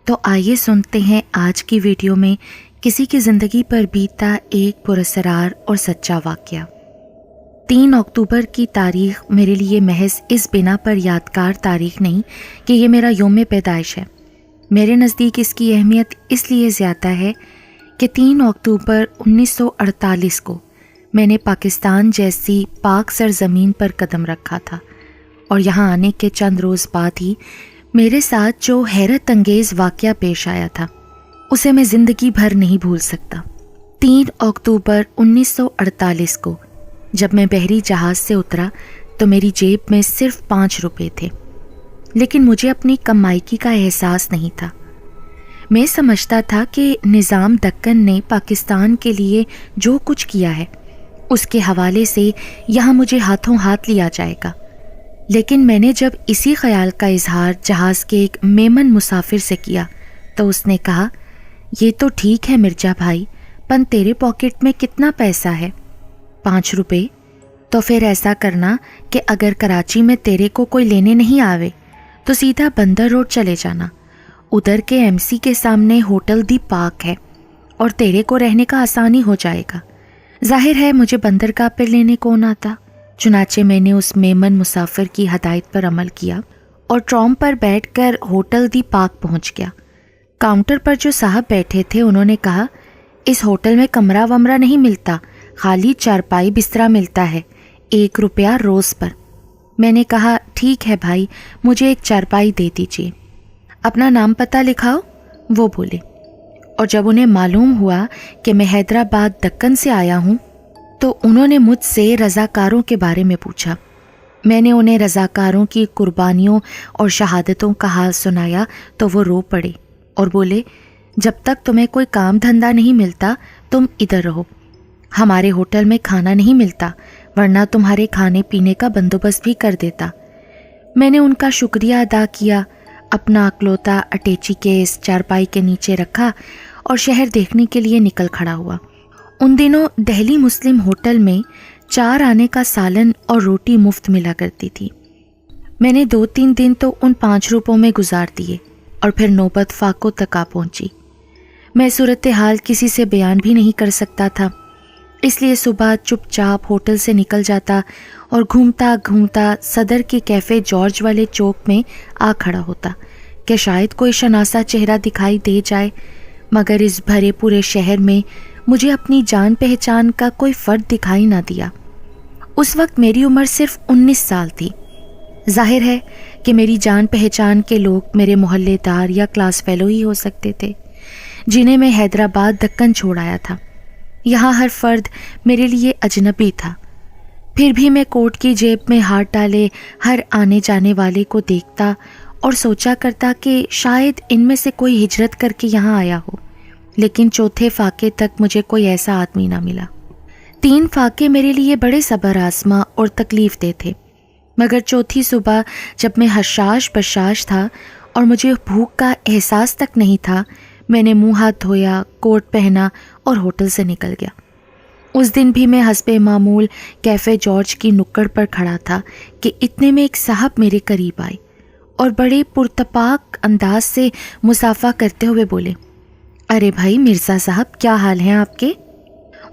تو آئیے سنتے ہیں آج کی ویڈیو میں کسی کی زندگی پر بیتا ایک پراسرار اور سچا واقعہ۔ 3 اکتوبر کی تاریخ میرے لیے محض اس بنا پر یادگار تاریخ نہیں کہ یہ میرا یوم پیدائش ہے۔ میرے نزدیک اس کی اہمیت اس لیے زیادہ ہے کہ 3 اکتوبر 1948 کو میں نے پاکستان جیسی پاک سرزمین پر قدم رکھا تھا، اور یہاں آنے کے چند روز بعد ہی میرے ساتھ جو حیرت انگیز واقعہ پیش آیا تھا اسے میں زندگی بھر نہیں بھول سکتا۔ 3 اکتوبر 1948 کو جب میں بحری جہاز سے اترا تو میری جیب میں صرف 5 روپے تھے، لیکن مجھے اپنی کمائیکی کا احساس نہیں تھا۔ میں سمجھتا تھا کہ نظام دکن نے پاکستان کے لیے جو کچھ کیا ہے اس کے حوالے سے یہاں مجھے ہاتھوں ہاتھ لیا جائے گا، لیکن میں نے جب اسی خیال کا اظہار جہاز کے ایک میمن مسافر سے کیا تو اس نے کہا، یہ تو ٹھیک ہے مرزا بھائی، پن تیرے پاکٹ میں کتنا پیسہ ہے؟ 5 روپے؟ تو پھر ایسا کرنا کہ اگر کراچی میں تیرے کو کوئی لینے نہیں آوے تو سیدھا بندر روڈ چلے جانا، ادھر کے ایم سی کے سامنے ہوٹل دی پاک ہے اور تیرے کو رہنے کا آسانی ہو جائے گا۔ ظاہر ہے مجھے بندرگاہ پر لینے کون آتا، چنانچہ میں نے اس میمن مسافر کی ہدایت پر عمل کیا اور ٹرام پر بیٹھ کر ہوٹل دی پاک پہنچ گیا۔ کاؤنٹر پر جو صاحب بیٹھے تھے انہوں نے کہا، اس ہوٹل میں کمرہ ومرہ نہیں ملتا، خالی چارپائی بسترا ملتا ہے، 1 روپیہ روز پر۔ میں نے کہا، ٹھیک ہے بھائی، مجھے ایک چارپائی دے دیجیے، اپنا نام پتہ لکھاؤ۔ وہ بولے، اور جب انہیں معلوم ہوا کہ میں حیدرآباد دکن سے آیا ہوں تو انہوں نے مجھ سے رضاکاروں کے بارے میں پوچھا۔ میں نے انہیں رضاکاروں کی قربانیوں اور شہادتوں کا حال سنایا تو وہ رو پڑے اور بولے، جب تک تمہیں کوئی کام دھندا نہیں ملتا تم ادھر رہو، ہمارے ہوٹل میں کھانا نہیں ملتا ورنہ تمہارے کھانے پینے کا بندوبست بھی کر دیتا۔ میں نے ان کا شکریہ ادا کیا، اپنا اکلوتا اٹیچی کیس چارپائی کے نیچے رکھا اور شہر دیکھنے کے لیے نکل کھڑا ہوا۔ ان دنوں دہلی مسلم ہوٹل میں 4 آنے کا سالن اور روٹی مفت ملا کرتی تھی۔ میں نے 2-3 دن تو ان 5 روپوں میں گزار دیے اور پھر نوبت فاقوں تک آ پہنچی۔ میں صورتحال کسی سے بیان بھی نہیں کر سکتا تھا، اس لیے صبح چپ چاپ ہوٹل سے نکل جاتا اور گھومتا گھومتا صدر کے کیفے جارج والے چوک میں آ کھڑا ہوتا کہ شاید کوئی شناسا چہرہ دکھائی دے جائے، مگر اس بھرے پورے شہر میں مجھے اپنی جان پہچان کا کوئی فرد دکھائی نہ دیا۔ اس وقت میری عمر صرف 19 سال تھی۔ ظاہر ہے کہ میری جان پہچان کے لوگ میرے محلے دار یا کلاس فیلو ہی ہو سکتے تھے جنہیں میں حیدرآباد دکن چھوڑ آیا تھا۔ یہاں ہر فرد میرے لیے اجنبی تھا، پھر بھی میں کوٹ کی جیب میں ہاتھ ڈالے ہر آنے جانے والے کو دیکھتا اور سوچا کرتا کہ شاید ان میں سے کوئی ہجرت کر کے یہاں آیا ہو، لیکن چوتھے فاقے تک مجھے کوئی ایسا آدمی نہ ملا۔ 3 فاقے میرے لیے بڑے صبر آزما اور تکلیف دہ تھے، مگر چوتھی صبح جب میں حشاش بشاش تھا اور مجھے بھوک کا احساس تک نہیں تھا، میں نے منہ ہاتھ دھویا، کوٹ پہنا اور ہوٹل سے نکل گیا۔ اس دن بھی میں حسب معمول کیفے جارج کی نکڑ پر کھڑا تھا کہ اتنے میں ایک صاحب میرے قریب آئے اور بڑے پرتپاک انداز سے مصافحہ کرتے ہوئے بولے، ارے بھائی مرزا صاحب، کیا حال ہیں آپ کے؟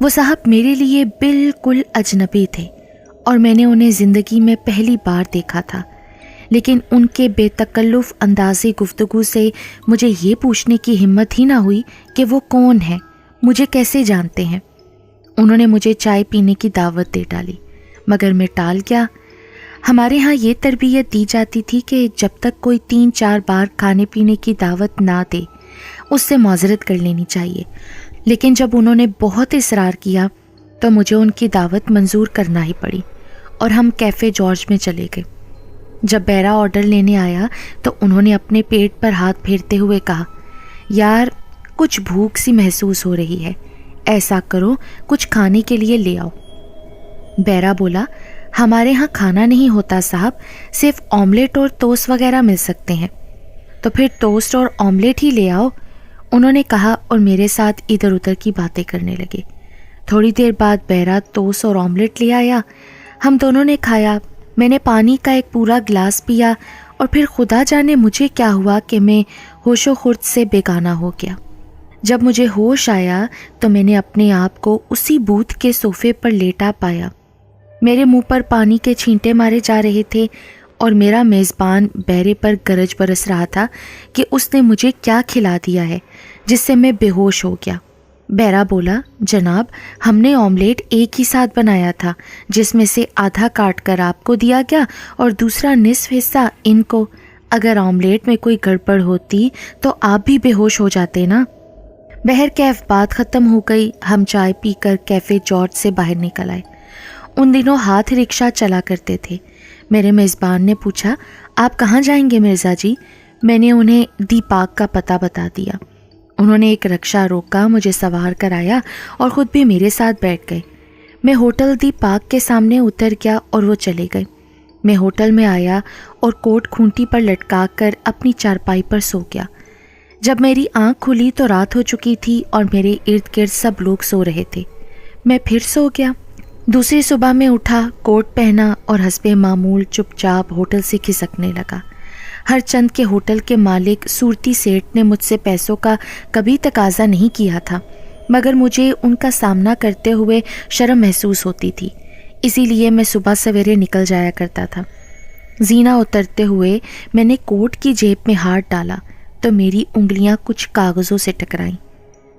وہ صاحب میرے لیے بالکل اجنبی تھے اور میں نے انہیں زندگی میں پہلی بار دیکھا تھا، لیکن ان کے بے تکلف انداز گفتگو سے مجھے یہ پوچھنے کی ہمت ہی نہ ہوئی کہ وہ کون ہیں، مجھے کیسے جانتے ہیں۔ انہوں نے مجھے چائے پینے کی دعوت دے ڈالی، مگر میں ٹال گیا۔ ہمارے ہاں یہ تربیت دی جاتی تھی کہ جب تک کوئی 3-4 بار کھانے پینے کی دعوت نہ دے اس سے معذرت کر لینی چاہیے، لیکن جب انہوں نے بہت اصرار کیا تو مجھے ان کی دعوت منظور کرنا ہی پڑی اور ہم کیفے جارج میں چلے گئے۔ جب بیرا آرڈر لینے آیا تو انہوں نے اپنے پیٹ پر ہاتھ پھیرتے ہوئے کہا، یار کچھ بھوک سی محسوس ہو رہی ہے، ایسا کرو کچھ کھانے کے لیے لے آؤ۔ بیرا بولا، ہمارے ہاں کھانا نہیں ہوتا صاحب، صرف آملیٹ اور ٹوسٹ وغیرہ مل سکتے ہیں۔ تو پھر ٹوسٹ اور آملیٹ ہی لے آؤ، انہوں نے کہا اور میرے ساتھ ادھر ادھر کی باتیں کرنے لگے۔ تھوڑی دیر بعد بیرا ٹوسٹ اور آملیٹ لے آیا، ہم دونوں نے کھایا۔ میں نے پانی کا ایک پورا گلاس پیا اور پھر خدا جانے مجھے کیا ہوا کہ میں ہوش و خرد سے بیگانہ ہو گیا۔ جب مجھے ہوش آیا تو میں نے اپنے آپ کو اسی بوتھ کے صوفے پر لیٹا پایا۔ میرے منہ پر پانی کے چھینٹے مارے جا رہے تھے اور میرا میزبان بہرے پر گرج برس رہا تھا کہ اس نے مجھے کیا کھلا دیا ہے جس سے میں بے ہوش ہو گیا۔ بہرا بولا، جناب ہم نے آملیٹ ایک ہی ساتھ بنایا تھا جس میں سے آدھا کاٹ کر آپ کو دیا گیا اور دوسرا نصف حصہ ان کو۔ اگر آملیٹ میں کوئی گڑبڑ ہوتی تو آپ بھی بے ہوش ہو جاتے نا۔ بہرکیف بات ختم ہو گئی۔ ہم چائے پی کر کیفے جارج سے باہر نکل آئے۔ ان دنوں ہاتھ رکشہ چلا کرتے تھے۔ میرے میزبان نے پوچھا، آپ کہاں جائیں گے مرزا جی؟ میں نے انہیں دی پارک کا پتہ بتا دیا۔ انہوں نے ایک رکشہ روکا، مجھے سوار کرایا اور خود بھی میرے ساتھ بیٹھ گئے۔ میں ہوٹل دی پارک کے سامنے اتر گیا اور وہ چلے گئے۔ میں ہوٹل میں آیا اور کوٹ کھونٹی پر لٹکا کر اپنی چارپائی پر سو گیا۔ جب میری آنکھ کھلی تو رات ہو چکی تھی اور میرے ارد گرد سب لوگ سو رہے تھے۔ میں پھر سو گیا۔ دوسری صبح میں اٹھا، کوٹ پہنا اور حسب معمول چپ چاپ ہوٹل سے کھسکنے لگا۔ ہر چند کے ہوٹل کے مالک صورتی سیٹ نے مجھ سے پیسوں کا کبھی تقاضا نہیں کیا تھا، مگر مجھے ان کا سامنا کرتے ہوئے شرم محسوس ہوتی تھی، اسی لیے میں صبح سویرے نکل جایا کرتا تھا۔ زینہ اترتے ہوئے میں نے کوٹ کی جیب میں ہاتھ ڈالا تو میری انگلیاں کچھ کاغذوں سے ٹکرائیں۔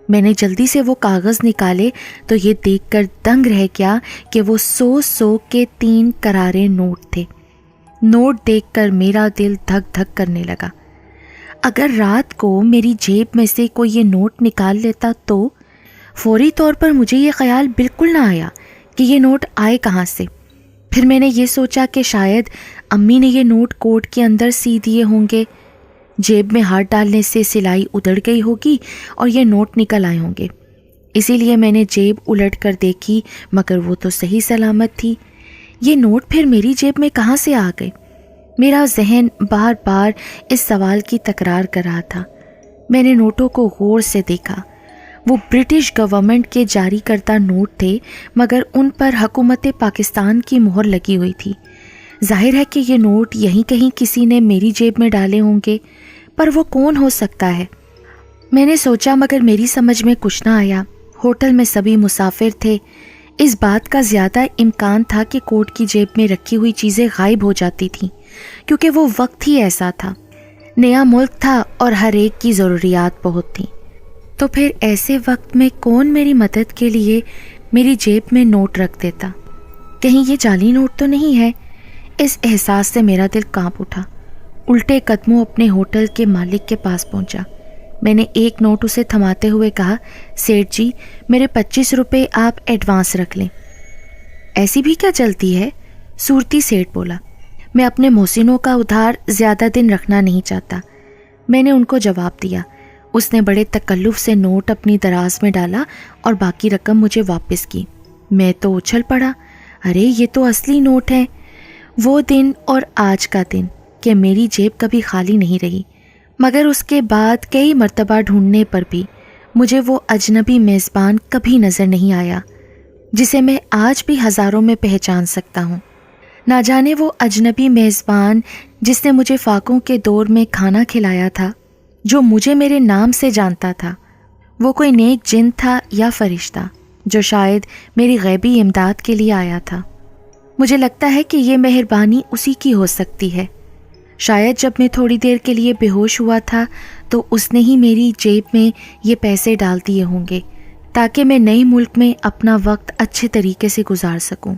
میں نے جلدی سے وہ کاغذ نکالے تو یہ دیکھ کر دنگ رہ گیا کہ وہ 100 کے 3 کرارے نوٹ تھے۔ نوٹ دیکھ کر میرا دل دھک دھک کرنے لگا۔ اگر رات کو میری جیب میں سے کوئی یہ نوٹ نکال لیتا تو؟ فوری طور پر مجھے یہ خیال بالکل نہ آیا کہ یہ نوٹ آئے کہاں سے۔ پھر میں نے یہ سوچا کہ شاید امی نے یہ نوٹ کوٹ کے اندر سی دیے ہوں گے، جیب میں ہاتھ ڈالنے سے سلائی ادھڑ گئی ہوگی اور یہ نوٹ نکل آئے ہوں گے۔ اسی لیے میں نے جیب الٹ کر دیکھی، مگر وہ تو صحیح سلامت تھی۔ یہ نوٹ پھر میری جیب میں کہاں سے آ گئے؟ میرا ذہن بار بار اس سوال کی تکرار کر رہا تھا۔ میں نے نوٹوں کو غور سے دیکھا۔ وہ برٹش گورنمنٹ کے جاری کردہ نوٹ تھے، مگر ان پر حکومت پاکستان کی مہر لگی ہوئی تھی۔ ظاہر ہے کہ یہ نوٹ یہیں کہیں کسی نے میری جیب میں ڈالے ہوں گے، پر وہ کون ہو سکتا ہے؟ میں نے سوچا، مگر میری سمجھ میں کچھ نہ آیا۔ ہوٹل میں سبھی مسافر تھے۔ اس بات کا زیادہ امکان تھا کہ کوٹ کی جیب میں رکھی ہوئی چیزیں غائب ہو جاتی تھیں، کیونکہ وہ وقت ہی ایسا تھا۔ نیا ملک تھا اور ہر ایک کی ضروریات بہت تھیں۔ تو پھر ایسے وقت میں کون میری مدد کے لیے میری جیب میں نوٹ رکھ دیتا؟ کہیں یہ جعلی نوٹ تو نہیں ہے؟ اس احساس سے میرا دل کانپ اٹھا۔ الٹے قدموں اپنے ہوٹل کے مالک کے پاس پہنچا۔ میں نے ایک نوٹ اسے تھماتے ہوئے کہا، سیٹھ جی میرے 25 روپے آپ ایڈوانس رکھ لیں۔ ایسی بھی کیا چلتی ہے؟ صورتی سیٹھ بولا، میں اپنے محسنوں کا ادھار زیادہ دن رکھنا نہیں چاہتا۔ میں نے ان کو جواب دیا۔ اس نے بڑے تکلف سے نوٹ اپنی دراز میں ڈالا اور باقی رقم مجھے واپس کی۔ میں تو اچھل پڑا، ارے یہ تو اصلی نوٹ ہے۔ وہ دن اور آج کا دن کہ میری جیب کبھی خالی نہیں رہی، مگر اس کے بعد کئی مرتبہ ڈھونڈنے پر بھی مجھے وہ اجنبی میزبان کبھی نظر نہیں آیا جسے میں آج بھی ہزاروں میں پہچان سکتا ہوں۔ نہ جانے وہ اجنبی میزبان جس نے مجھے فاقوں کے دور میں کھانا کھلایا تھا، جو مجھے میرے نام سے جانتا تھا، وہ کوئی نیک جن تھا یا فرشتہ جو شاید میری غیبی امداد کے لیے آیا تھا۔ مجھے لگتا ہے کہ یہ مہربانی اسی کی ہو سکتی ہے۔ شاید جب میں تھوڑی دیر کے لیے بے ہوش ہوا تھا تو اس نے ہی میری جیب میں یہ پیسے ڈال دیے ہوں گے تاکہ میں نئے ملک میں اپنا وقت اچھے طریقے سے گزار سکوں۔